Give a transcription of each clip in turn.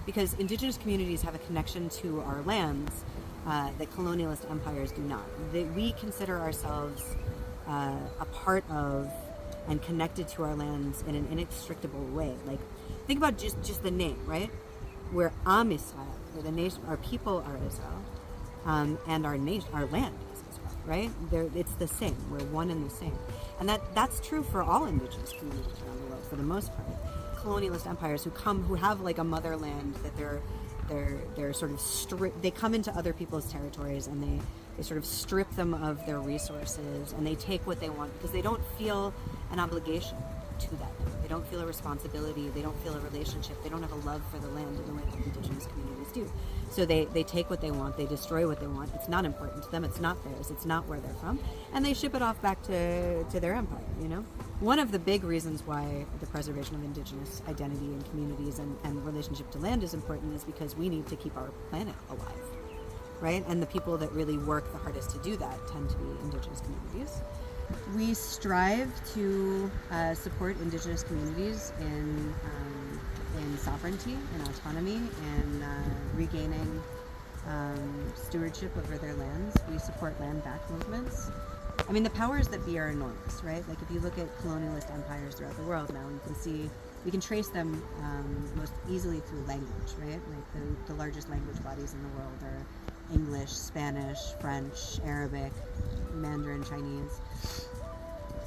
Because indigenous communities have a connection to our lands that colonialist empires do not. We consider ourselves a part of and connected to our lands in an inextricable way. Like, think about just the name, right? We're Am Israel, the nation, our people are Israel, and our nation, our land is Israel, right? It's the same. We're one and the same, and that's true for all indigenous communities around the world for the most part. Colonialist empires who have like a motherland that they're sort of they come into other people's territories and they sort of strip them of their resources, and they take what they want because they don't feel an obligation to that. They don't feel a responsibility. They don't feel a relationship. They don't have a love for the land in the way that indigenous communities do. So they take what they want. They destroy what they want. It's not important to them. It's not theirs. It's not where they're from. And they ship it off back to their empire, you know? One of the big reasons why the preservation of indigenous identity and communities and relationship to land is important is because we need to keep our planet alive, right? And the people that really work the hardest to do that tend to be indigenous communities. We strive to support indigenous communities in sovereignty, in autonomy, in regaining stewardship over their lands. We support land-back movements. I mean, the powers that be are enormous, right? Like, if you look at colonialist empires throughout the world now, we can trace them most easily through language, right? Like, the largest language bodies in the world are English, Spanish, French, Arabic, Mandarin, Chinese.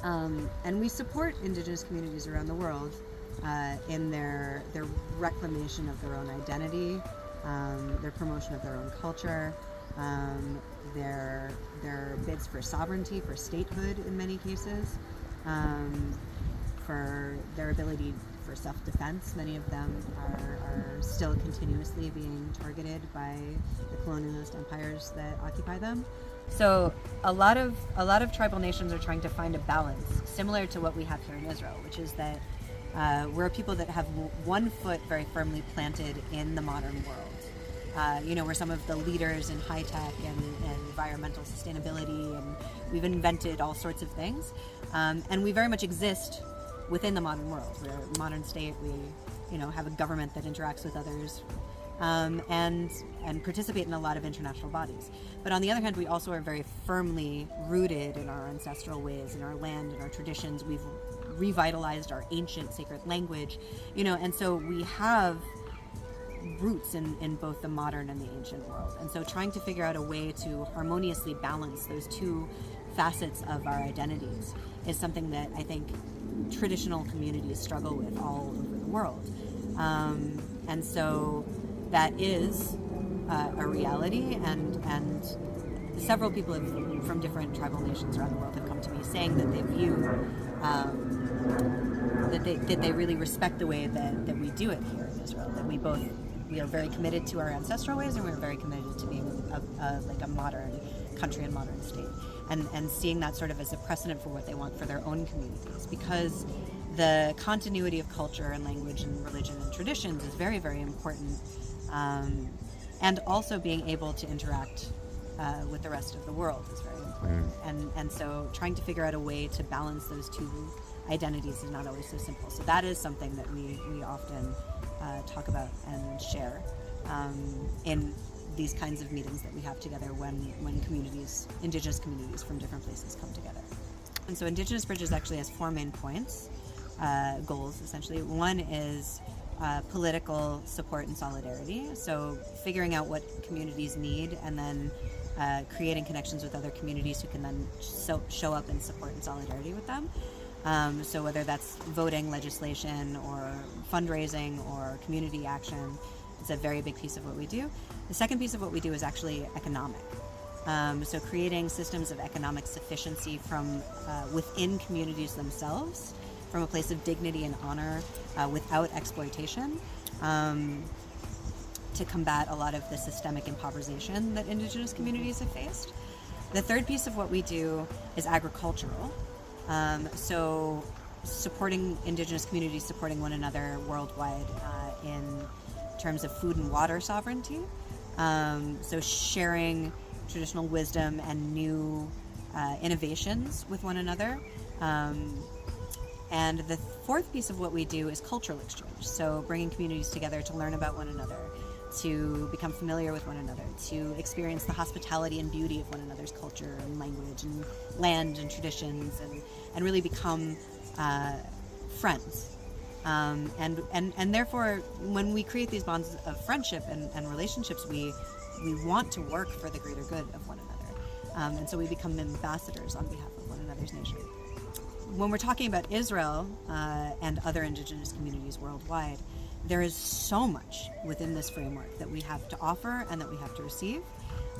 And we support indigenous communities around the world in their reclamation of their own identity, their promotion of their own culture, their bids for sovereignty, for statehood in many cases, for their ability for self-defense. Tribal of them are still continuously being targeted by the colonialist empires that occupy them. So a lot of tribal nations are trying to find a balance, similar to what we have here in Israel, which is that we're a people that have one foot very firmly planted in the modern world. We're some of the leaders in high tech and environmental sustainability, and we've invented all sorts of things. And we very much exist within the modern world. We're a modern state. We, have a government that interacts with others, and participate in a lot of international bodies. But on the other hand, we also are very firmly rooted in our ancestral ways, in our land, in our traditions. We've revitalized our ancient sacred language, and so we have roots in both the modern and the ancient world. And so trying to figure out a way to harmoniously balance those two facets of our identities is something that I think traditional communities struggle with all over the world. And so that is a reality, and several people from different tribal nations around the world have come to me saying that they view that they really respect the way that we do it here in Israel, that we are very committed to our ancestral ways, and we're very committed to being a modern country and modern state, and seeing that sort of as a precedent for what they want for their own communities, because the continuity of culture and language and religion and traditions is very, very important, and also being able to interact with the rest of the world is very important. And so trying to figure out a way to balance those two identities is not always so simple. So that is something that we often talk about and share in these kinds of meetings that we have together when communities, indigenous communities from different places come together. And so Indigenous Bridges actually has 4 main points, goals essentially. One is political support and solidarity. So figuring out what communities need, and then creating connections with other communities who can then show up in support and solidarity with them. So whether that's voting, legislation, or fundraising, or community action, it's a very big piece of what we do. The second piece of what we do is actually economic. So creating systems of economic sufficiency from within communities themselves, from a place of dignity and honor, without exploitation, to combat a lot of the systemic impoverisation that Indigenous communities have faced. The third piece of what we do is agricultural. So supporting Indigenous communities, supporting one another worldwide in terms of food and water sovereignty. So sharing traditional wisdom and new innovations with one another, And the fourth piece of what we do is cultural exchange. So bringing communities together to learn about one another, to become familiar with one another, to experience the hospitality and beauty of one another's culture and language and land and traditions, and really become friends. And therefore, when we create these bonds of friendship and relationships, we want to work for the greater good of one another. And so we become ambassadors on behalf of one another's nation. When we're talking about Israel and other indigenous communities worldwide, there is so much within this framework that we have to offer and that we have to receive.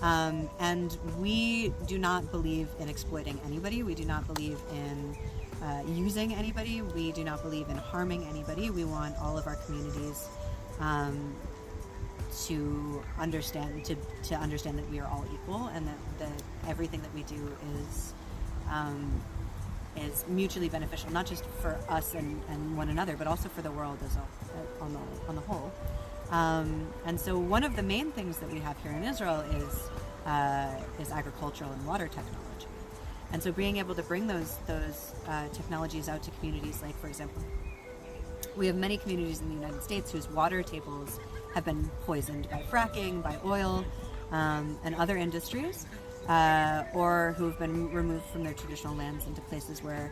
And we do not believe in exploiting anybody. We do not believe in using anybody. We do not believe in harming anybody. We want all of our communities to understand that we are all equal, and that everything that we do is mutually beneficial, not just for us and one another, but also for the world on the whole. And so one of the main things that we have here in Israel is agricultural and water technology. And so being able to bring those technologies out to communities, like, for example, we have many communities in the United States whose water tables have been poisoned by fracking, by oil, and other industries, or who have been removed from their traditional lands into places where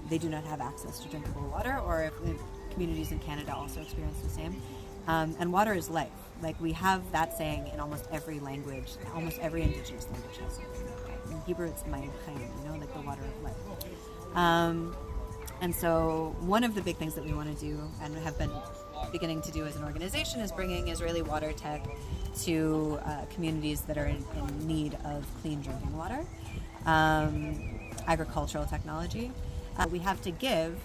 they do not have access to drinkable water, or if communities in Canada also experience the same. And water is life. Like, we have that saying in almost every language. Almost every indigenous language has something like that. In Hebrew, it's mayim chaim, like the water of life. And so one of the big things that we want to do, and have been beginning to do as an organization, is bringing Israeli water tech to communities that are in need of clean drinking water, agricultural technology. What we have to give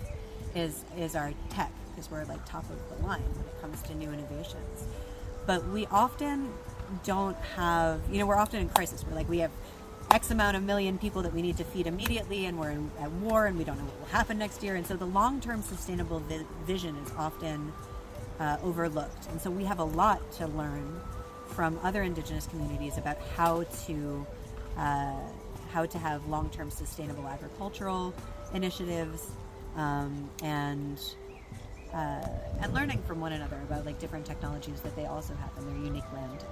is our tech, because we're like top of the line when it comes to new innovations. But we often don't have, we're often in crisis. We're like, we have X amount of million people that we need to feed immediately, and we're at war, and we don't know what will happen next year. And so the long-term sustainable vision is often overlooked. And so we have a lot to learn from other indigenous communities about how to have long-term sustainable agricultural initiatives, and learning from one another about like different technologies that they also have in their unique land.